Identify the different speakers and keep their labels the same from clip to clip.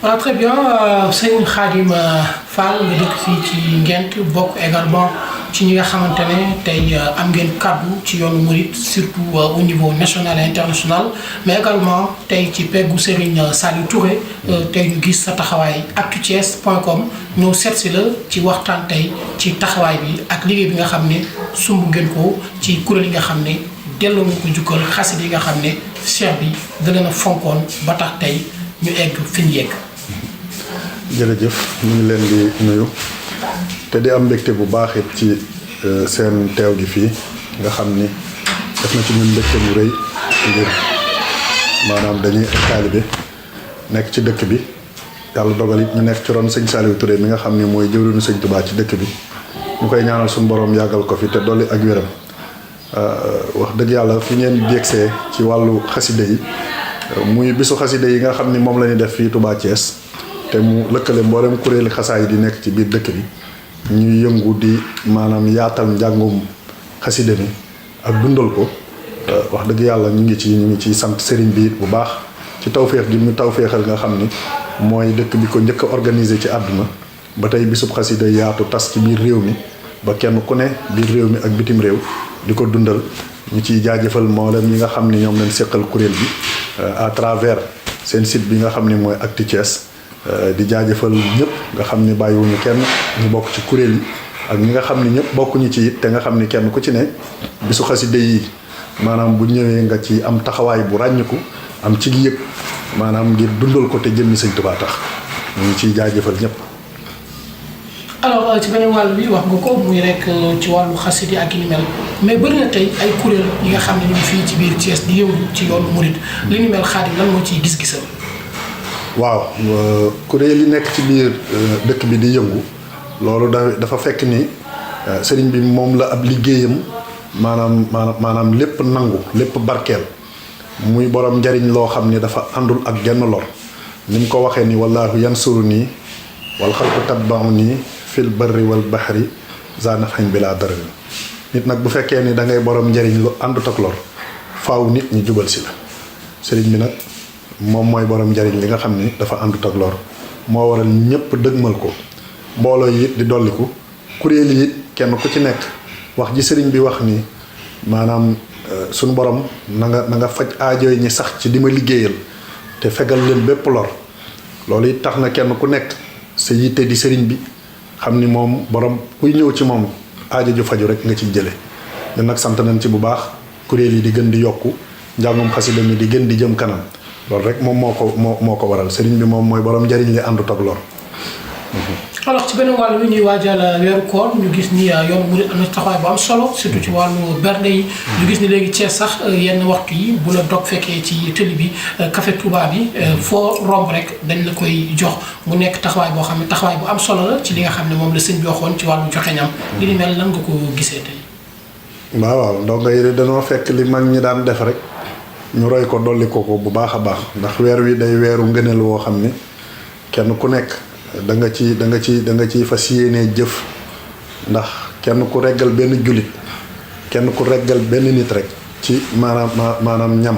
Speaker 1: Voilà, très bien. Sëñ Khadim Fall nga dëkk fii ci Ngent bokk également ci ñi nga xamante ne tey am ngeen kàddu ci yoonu murit surtout au niveau national et international mais également tey ci peggu Serigne Saliou Touré tey ñu gis sa taxawaay actuthies.com ñëw seet si la ci waxtaan tey ci taxawaay bi ak liggéey bi nga xam ne sumb ngeen ko ci kuréel yi nga xam ne delloo nga ko jukkal xasit yi nga xam ne cheikh bi da leen a fonkoon ba tax tey ñu egg fi ñu yegg.
Speaker 2: jërëjëf ñu ngi leen di nuyu te di am mbégte bu baax it ci seen teew gi fii nga xam ni def na ci ñun mbégte mu rëy ngir maanaam dañuy ay taalibe nekk ci dëkk bi yàlla dogal it ñu nekk ci ron sëñ Saliou Touré mi nga xam ni mooy jëwriñu sëñ Touba ci dëkk bi ñu koy ñaanal suñu borom yàggal ko fi te dolli ak wéram wax dëgg yàlla fi ngeen yegsee ci wàllu xaside yi muy bisu xaside yi nga xam ni moom la ñuy def fii Touba Thiès te mu lëkkale mboolem kuréeli xasaay di nekk ci biir dëkk bi ñuy yëngu di maanaam yaatal njàngum xaside mi ak dundal ko wax dëgg yàlla ñu ngi ci sant sëriñ bi bu baax ci tawféex gi mu tawféexal nga xam ni mooy dëkk bi ko njëkk a organisé ci àdduna ba tey bisub xaside yaatu tas ci biir réew mi ba kenn ku ne biir réew mi ak bitim réew di ko dundal ñu ciy jaajëfal mboolem ñi nga xam ni ñoom lañ seqal kuréel bi à travers seen site bi nga xam ni mooy Actu Thiès di jaajëfal ñëpp nga xam ni bàyyiwuñu kenn ñu bokk ci kuréel yi ak ñi nga xam ni ñëpp bokkuñu ci it te nga xam ni kenn ku ci ne bisu xaside yi maanaam bu ñëwee nga ci am taxawaay bu ràññiku am ci yëg maanaam ngir dundal ko te jëmmi Sëñ Tuubaa tax ñu ngi ciy jaajëfal ñëpp.
Speaker 1: alors ci beneen wàll bi wax nga ko muy rek ci wàllu xaside ak li mel mais bëri na tey ay kuréel yi nga xam ne ñu ngi fii ci biir Thiès di yëngu ci yoonu murit li ni mel Xaadim lan moo ciy gis-gisam.
Speaker 2: waaw kuréel yi nekk ci biir dëkk bi di yëngu loolu dafa fekk ni sëriñ bi moom la ab liggéeyam maanaam lépp nangu lépp barkeel muy borom njariñ loo xam ni dafa àndul ak genn lor ni mu ko waxee ni wallaahu yansuru nii wal xalqu tatba'u nii fil barri wal bahri zanafin bila darar nit nag bu fekkee ni da ngay borom njariñ lu àndut ak lor faaw nit ñi jubal si la sëriñ bi nag moom mooy borom njariñ li nga xam ni dafa àndut ak lor moo waral ñëpp dëgmal ko mbooloo yi it di dolliku kuréel yi it kenn ku ci nekk wax ji sëriñ bi wax ni maanaam suñu borom na nga faj aajo yi ñi sax ci di ma liggéeyal te fegal leen bépp lor loolu it tax na kenn ku nekk sa yitte di sëriñ bi xam ni moom borom kuy ñëw ci moom aajo ju faju rek nga ciy jële ñun nag sant nañ ci bu baax kuréel yi di gën di yokku njàngum xasida mi di gën di jëm kanam loolu rek moom moo ko waral sëriñ bi moom mooy borom njariñ li àndut ak lor.
Speaker 1: alors ci beneen wàll bi ñuy waajal weeru koor ñu gis ni yoon murit am na taxawaay bu am solo surtout ci wàllu bernde yi ñu gis ni léegi Thiès sax yenn waxtu yi bu la dog fekkee ci tëli bi café Touba bi foo romb rek dañ la koy jox mu nekk taxawaay boo xam ne taxawaay bu am solo la ci li nga xam ne moom la sëñ bi waxoon ci wàllu joxe ñam li ni mel lan nga ko gisee tey.
Speaker 2: waaw ndongo yi dañoo fekk li mag ñi daan def rek ñu roy ko dolli ko bu baax a baax ndax weer wi day weeru ngëneel woo xam ni kenn ku nekk da nga ci fas yéenee jëf ndax kenn ku reggal benn jullit kenn ku reggal benn nit rek ci maanaam ñam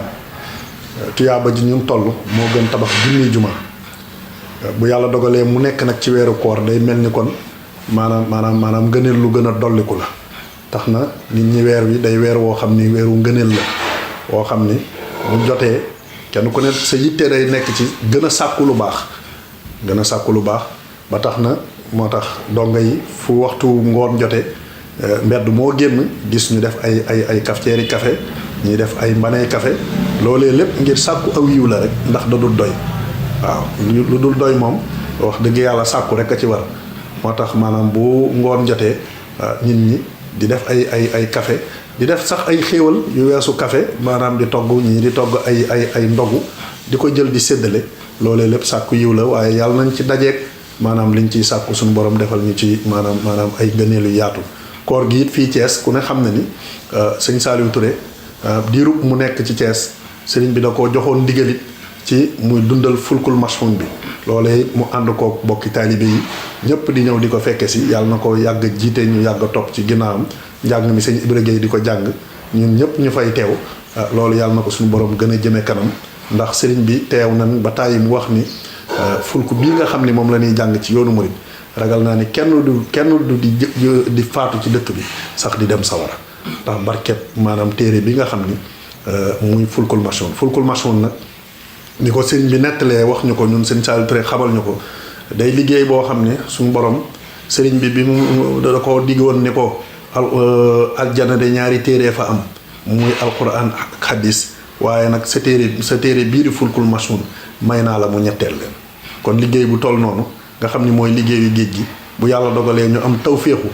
Speaker 2: tuyaaba ji ñu toll moo gën tabax junniy juma bu yàlla dogalee mu nekk nag ci weeru koor day mel ni kon maanaam ngëneel lu gën a dolliku la tax na nit ñi weer wi day weer woo xam ni weeru ngëneel la woo xam ni mu jotee kenn ku ne sa yitte day nekk ci gën a sàkku lu baax ba tax na moo tax donga yi fu waxtu ngoon jotee mbedd moo génn gis ñu def ay cafetière café ñuy def ay mbanay café loolee lépp ngir sàkku aw yiw la rek ndax da dul doy waaw lu dul doy moom wax dëgg yàlla sàkku rek a ci war moo tax maanaam bu ngoon jotee nit ñi di def ay café di def sax ay xéewal yu weesu café maanaam di togg ñii di togg ay ndogu di ko jël di séddale loolee lépp sàkku yiw la waaye yàlla nañ ci dajeeg maanaam liñ ciy sàkku suñu borom defal ñu ci maanaam ay gëneelu yaatu koor gi it fii Thiès ku ne xam na ni sëñ Saliou Touré diirub mu nekk ci Thiès sëriñ bi da koo joxoon ndigalit ci muy dundal fulkul mashhun bi loolee mu ànd ko bokki taalibe yi ñëpp di ñëw di ko fekke si yàlla na ko yàgg jiite ñu yàgg topp ci ginnaawam njàng mi sëñ Ibra Gueye di ko jàng ñun ñëpp ñu fay teew loolu yàlla na ko suñu borom gën a jëme kanam ndax sëriñ bi teew nañ ba tàyyi mu wax ni fulku bii nga xam ni moom la ñuy jàng ci yoonu murid ragal naa ni kenn du di faatu ci dëkk bi sax di dem sawara ndax barket maanaam téere bi nga xam ni muy fulkul machoon nag ni ko sëriñ bi nettalee wax ñu ko ñun sëñ Saliou Touré xamal ñu ko day liggéey boo xam ne suñu borom sëriñ bi mu da ko diggoon ni ko aljana de ñaari téere fa am muy alquran ak hadis waaye nag sa téere bii di fulkul machoon may naa la mu ñetteel leen kon liggéey bu toll noonu nga xam ni mooy liggéeyu géej gi bu yàlla dogalee ñu am tawféexu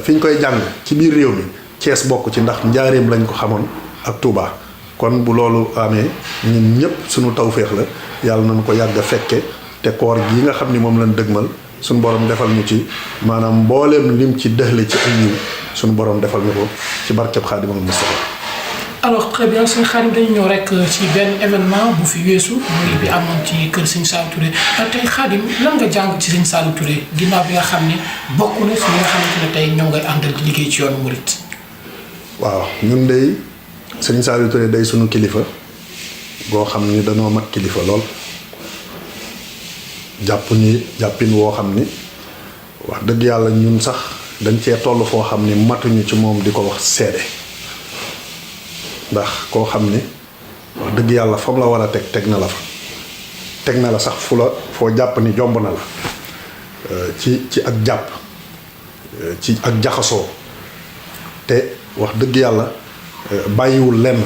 Speaker 2: fi ñu koy jàng ci biir réew mi Cees bokk ci ndax njaareem lañ ko xamoon ak Touba kon bu loolu amee ñun ñëpp suñu tawféex la yàlla nañu ko yàgg a fekke te koor gi nga xam ni moom lañ dëgmal suñu borom defal ñu ci maanaam mbooleem lim ci dëxle ci ay yiw suñu borom defal ñu ko ci barkeb Xaadimal Mustafa.
Speaker 1: alors très bien sëñ Khadim dañu ñëw rek ci benn événement bu fi weesu muy bi amoon ci kër sëñ Saliou Touré tey Khadim lan nga jàng ci sëñ Saliou Touré ginnaaw bi nga xam ne bokk na si ñi nga xamante ne tey ñoo ngay àndal di liggéey ci yoonu murit.
Speaker 2: waaw ñun day sëñ Saliou Touré day sunu kilifa boo xam ni dañoo mat kilifa lool jàppin woo xam ni wax dëgg yàlla ñun sax dañ cee toll foo xam ni matuñu ci moom di ko wax seede ndax koo xam ni wax dëgg yàlla fam la war a teg na la fa teg na la sax foo jàpp ni jomb na la ci ak jàpp ci ak jaxasoo te wax dëgg yàlla bàyyiwul lenn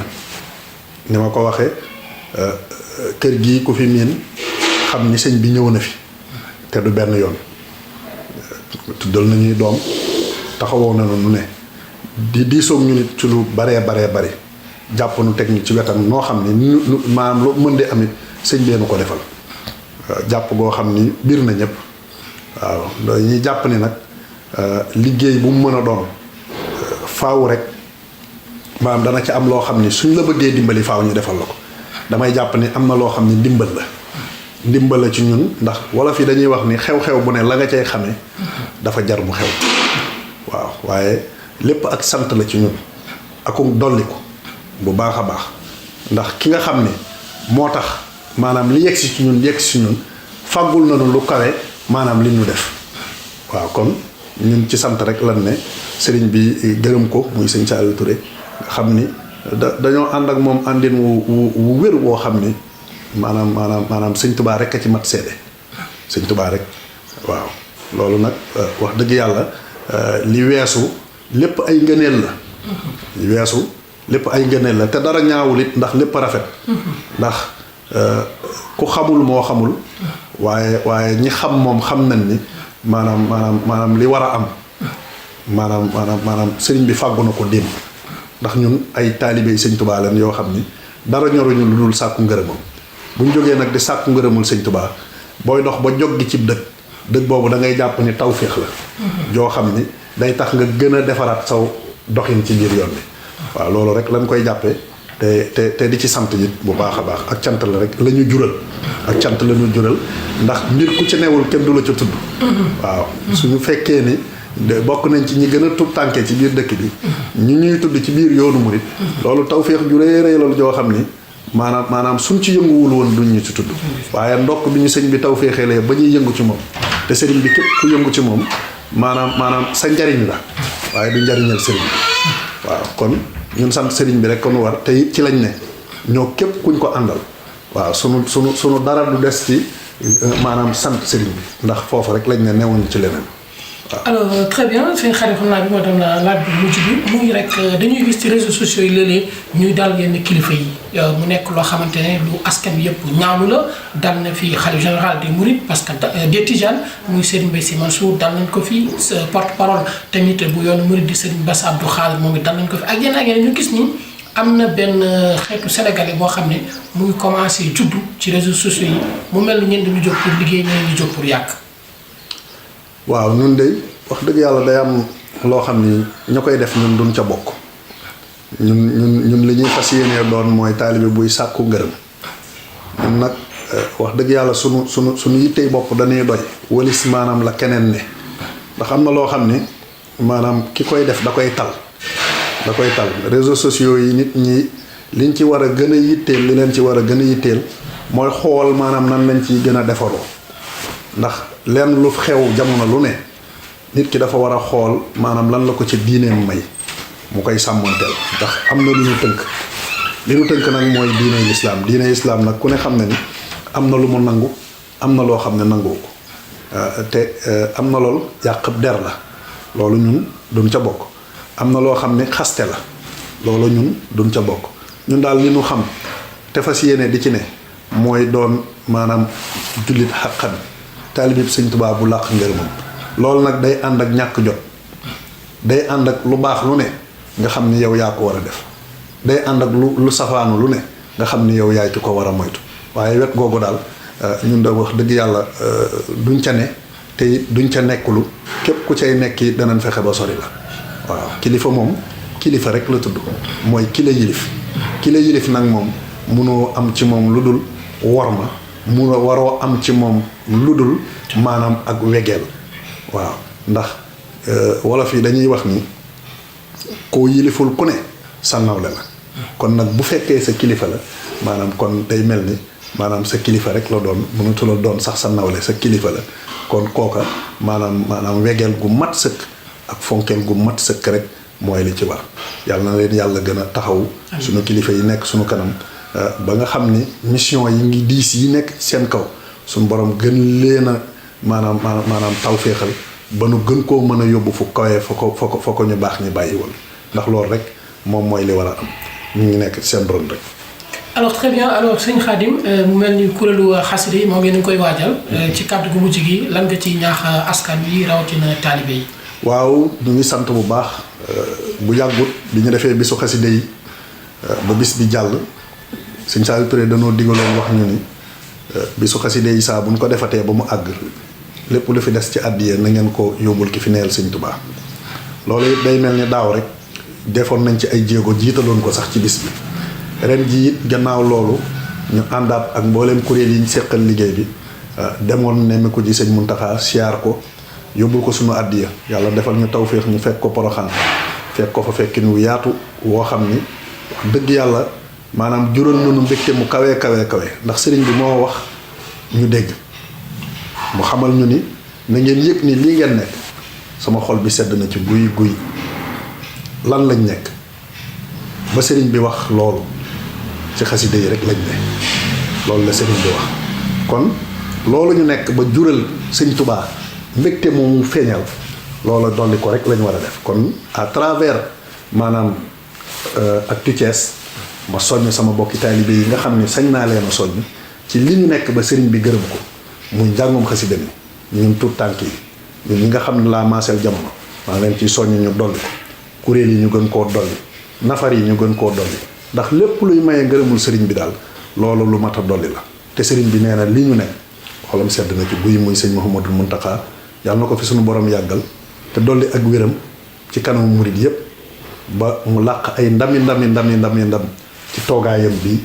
Speaker 2: ni ma ko waxee kër gi ku fi miin xam ni sëñ bi ñëw na fi te du benn yoon tuddal nañuy doom taxawoo na nu ne di diisoog ñu nit ci lu baree bari jàpp nu teg ñu ci wetam noo xam ni maanaam loo mën di amit sëñ bee nu ko defal jàpp goo xam ni biir na ñëpp waaw dañuy jàpp ni nag liggéey bu mu mën a doon faaw rek maanaam dana ci am loo xam ni suñ la bëggee dimbali faaw ñu defal la ko damay jàpp ni am na loo xam ni ndimbal la ci ñun ndax wala fi dañuy wax ni xew-xew bu ne la nga cay xamee dafa jar mu xew waaw waaye lépp ak sant la ci ñun akum dolli ko bu baax a baax ndax ki nga xam ni moo tax maanaam li yegsi ci ñun fàggul nañu lu kawe maanaam li ñu def waaw kon ñun ci sant rek lan ne sëriñ bi gërëm ko muy sëñ Saliou Touré nga xam ni dañoo ànd ak moom àndin wu wér woo xam ni maanaam sëñ Touba rek a ci mat seede sëñ Touba rek waaw loolu nag wax dëgg yàlla li weesu lépp ay ngëneel la li weesu lépp ay ngëneel la te dara ñaawul it ndax lépp rafet ndax ku xamul moo xamul waaye ñi xam moom xam nañ ni maanaam li war a am maanaam sëriñ bi fàggu na ko démb ndax ñun ay taalibey sëñ Touba leen yoo xam ni dara ñoruñu lu dul sàkku ngërëmam bu ñu jógee nag di sàkku ngërëmul sëñ Touba booy dox ba jog gi cib dëkk boobu da ngay jàpp ni tawféex la joo xam ni day tax nga gën a defaraat saw doxin ci biir yoon bi waaw loolu rek lañ koy jàppee te di ci sant it bu baax a baax ak cant la rek la ñu jural ak cant la ñu jural ndax mbir ku ci newul kenn du la ca tudd waaw suñu fekkee ni bokk nañ ci ñi gën a tub tànkee ci biir dëkk bi ñu ñuy tudd ci biir yoonu murit loolu tawféex ju rëy loolu joo xam ni maanaam suñ ci yënguwul woon duñ ñu ci tudd waaye ndokk bi ñu sëñ bi tawféexeelee ba ñuy yëngu ci moom te sëriñ bi képp ku yëngu ci moom maanaam sa njariñ la waaye du njariñal sëriñ bi waaw kon ñun sant sëriñ bi rek kon war te ci lañ ne ñoo képp kuñ ko àndal waaw sunu dara du des ci maanaam sant sëriñ bi ndax foofu rek lañ ne newuñu ci leneen waaw.
Speaker 1: alors très bien sëñ Khadim xam naa bi moo doon laaj bu mujj bi muy rek dañuy gis ci réseaux sociaux yi léeg-léeg ñuy dal yenn kilifa yi mu nekk loo xamante ne lu askan bi yëpp ñaawlu la dal na fi xalif général des Mourides parce que des Tidianes muy Serigne Mbaye Sy Mansour dal nañ ko fi porte-parole tamit bu yoonu Mouride di Serigne Bass Abdou Khadre moom it dal nañ ko fi ak yeneen ñu gis ni am na benn xeetu sénégalais boo xam ne mu ngi commencé juddu ci réseaux sociaux yi mu mel ni ñenn dañu jóg pour liggéey ñeneen ñu jóg pour yàq.
Speaker 2: waaw ñun de wax dëgg yàlla day am loo xam ni ña koy def ñun duñ ca bokk ñun li ñuy fas yéenee doon mooy taalibe buy sàkku ngërëm ñun nag wax dëgg yàlla sunu yittey bopp dañuy doy walis maanaam la keneen ne ndax am na loo xam ni maanaam ki koy def da koy tal réseaux sociaux yi nit ñi liñ ci war a gën a yitteel li leen ci war a gën a yitteel mooy xool maanaam nan lañ ciy gën a defaroo ndax lenn lu xew jamono lu ne nit ki dafa war a xool maanaam lan la ko ci diineem may mu koy sàmmoonteel ndax am na lu ñu tënk li ñu tënk nag mooy diine islaam nag ku ne xam ne ni am na lu mu nangu am na loo xam ne nanguwu ko te am na lool yàq der la loolu ñun duñ ca bokk am na loo xam ne xaste la loolu ñun duñ ca bokk ñun daal li ñu xam te fas yéene di ci ne mooy doon maanaam jullit xaqan taalibib Sëñ Tuubaa bu làq ngërëmam loolu nag day ànd ak ñàkk jot day ànd ak lu baax lu ne nga xam ni yow yaa ko war a def day ànd ak lu safaanu lu ne nga xam ni yow yaay ki ko war a moytu waaye wet googu daal ñun da wax dëgg yàlla duñ ca ne te duñ ca nekkulu képp ku cay nekki danañ fexe ba sori la waaw kilifa moom kilifa rek la tudd mooy ki la yilif nag moom munoo am ci moom lu dul worma waroo am ci moom lu dul maanaam ak wegeel waaw ndax wolof yi dañuy wax ni koo yiliful ku ne sa nawle la kon nag bu fekkee sa kilifa la maanaam kon day mel ni maanaam sa kilifa rek la doon mënatu la doon sax sa nawle sa kilifa la kon kooka maanaam wegeel gu mat sëkk ak fonkeel gu mat sëkk rek mooy li ci war yàlla na leen yàlla gën a taxaw suñu kilifa yi nekk suñu kanam ba nga xam ni mission yi ngi diis yi nekk seen kaw suñu borom gën leen a maanaam tawféexal ba nu gën koo mën a yóbbu fu kawee fa ko ñu baax ñi bàyyi woon ndax loolu rek moom mooy li war a am ñu ngi nekk seen ron rek.
Speaker 1: alors très bien alors sëñ Khadim mu mel ni kuréelu xasida yi moom ngeen koy waajal. ci kàddu gu mujj gi lan nga ciy ñaax askan wi rawatina taalibe yi.
Speaker 2: waaw ñu ngi sant bu baax bu yàggut bi ñu defee bisu xasida yi ba bis bi jàll sëñ Saliou Touré danoo digaloon wax ñu ni bisu xasida yi saa bu ñu ko defatee ba mu àgg lépp lu fi des ci àddiya na ngeen ko yóbbul ki fi neel sëñ Tuubaa loolu it day mel ni daaw rek defoon nañ ci ay jéego jiitaloon ko sax ci bis bi ren ji it gannaaw loolu ñu àndaat ak mbooleem kuréel yi ñu seqal liggéey bi demoon nemmiku ji sëñ Muntaxa siyaar ko yóbbul ko sunu àddiya yàlla defal ñu tawféex ñu fekk ko Poroxaan fekk ko fa fekkin wu yaatu woo xam ni wax dëgg yàlla maanaam jural nañu mbégte mu kawe ndax sëriñ bi moo wax ñu dégg mu xamal ñu ni na ngeen yëg ni lii ngeen nekk sama xol bi sedd na ci guy lan lañ nekk ba sëriñ bi wax loolu ci xasida yi rek lañ ne loolu la sëriñ bi wax kon loolu ñu nekk ba jural sëñ Tuubaa mbégte moomu feeñal loolu dolli ko rek lañ war a def kon à travers maanaam Actu Thiès ma soññ sama bokki taalibe yi nga xam ne sañ naa leen a soññ ci li ñu nekk ba sëriñ bi gërëm ko muy njàngum xasida mi ñun tuut tànk yi ñun ñi nga xam ne laa maaseel jamono maa leen ciy soññ ñu dolli ko kuréel yi ñu gën koo dolli nafar yi ñu gën koo dolli ndax lépp luy maye ngërëmul sëriñ bi daal loolu lu mat a dolli la te sëriñ bi nee na li ñu ne xolam sedd na ci buy muy sëñ Mouhamadou Mountakha yàlla na ko fi suñu borom yàggal te dolli ak wéram ci kanamu murid yépp ba mu làq ay ndam ci toogaayam bi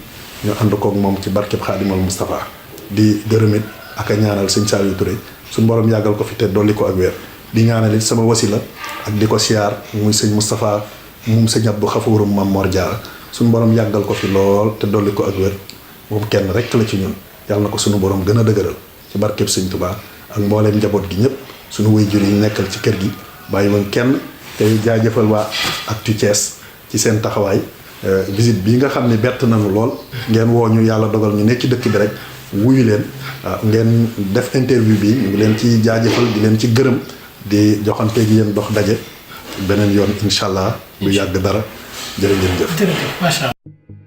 Speaker 2: ñu ànd koog moom ci barkeb Xaadimal Moustapha di gërëmit ak a ñaanal sëñ Saliou Touré suñu borom yàggal ko fi te dolli ko ak wér di ñaanal it sama wasila ak di ko siyaar muy sëñ Moustapha moom sëñ Abdou Xafoorum Mam Mor Diarra suñu borom yàggal ko fi lool te dolli ko ak wér moom kenn rek la ci ñun yàlla na ko suñu borom gën a dëgëral ci barkeb sëñ Touba ak mbooleem njaboot gi ñëpp suñu waajur yi nekkal ci kër gi bàyyi woon kenn tey jaajëfal waa Actu Thiès ci seen taxawaay visite bii nga xam ne bett nañu lool ngeen woo ñu yàlla dogal ñu nekk ci dëkk bi rek wuyu leen ngeen def interview bi ñu ngi leen ci jaajëfal di leen ci gërëm di joxanteeg yéen dox daje beneen yoon incha allah du yàgg dara jërë ngeen jëf.
Speaker 1: jërëjëf macha allah.